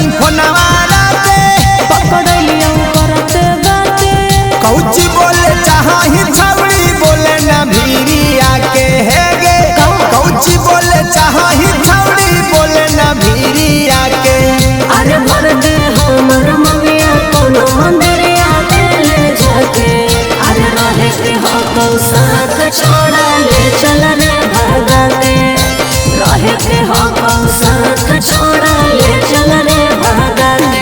कहीं फोनवा राते पकड़लियो करते बाते कौची बोले चाही छौड़ी बोले ना भीरी आके हे गे कौची बोले चाही छौड़ी बोले ना भीरी आके अरे भर दे हमर ममिया कोनो मंदिरिया ले जाके अरे रहे के हो को साथ छोड़ा ले चल रे भगा के रहे के हो को साथ छोड़ा ले चल रे भगा के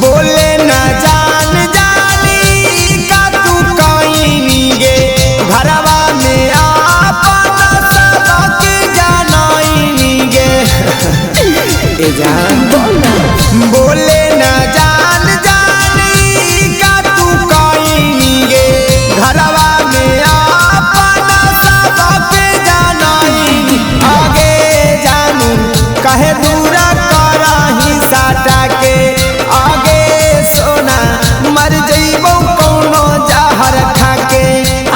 बोले ना जान जानी का तू कहीं गे घरवा में आपन सबके जानाई गे ए जान बोले ना जान जानी का तू कहीं गे घरवा में आपन सबके जानाई आगे जानू कहे दूरा कराही साटा के आगे सोना मर जइबो कोनो जहर खाके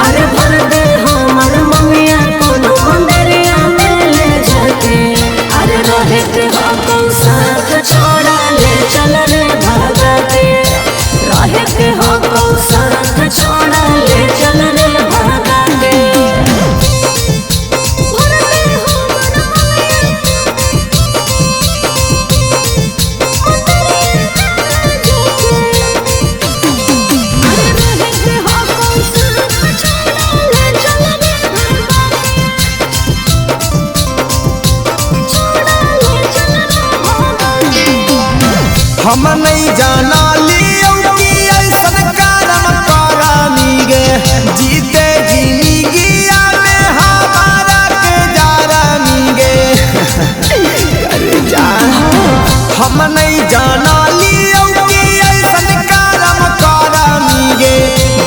अरे भर दे हमर ममिया कोनो मंदिरिया ले जाके अरे रहे के हो को साथ छोड़ा ले चल रे भगा के रहे के हो को साथ छोड़ा ले चल रे भगा के हम नहीं जाना लियो कि ऐसन करम करानी गे जीते जिंदगिया में हमारा के जारानी गे अरे जान हम नहीं जाना लियो कि ऐसन करम करानी गे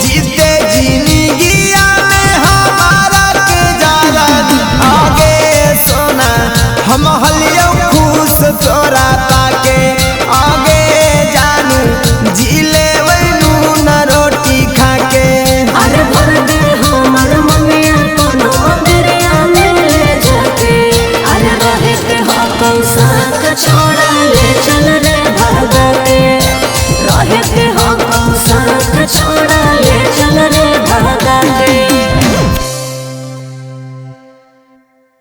जीते जिंदगिया में हमारा के जारानी आगे सोना हम हलियो खुश तोरा पाके आगे जानू जीले वैनू न रोटी खाके अरे भर दे हमर ममिया कोनो मंदिरिया ले जाके अरे रहे के हो को साथ छोड़ा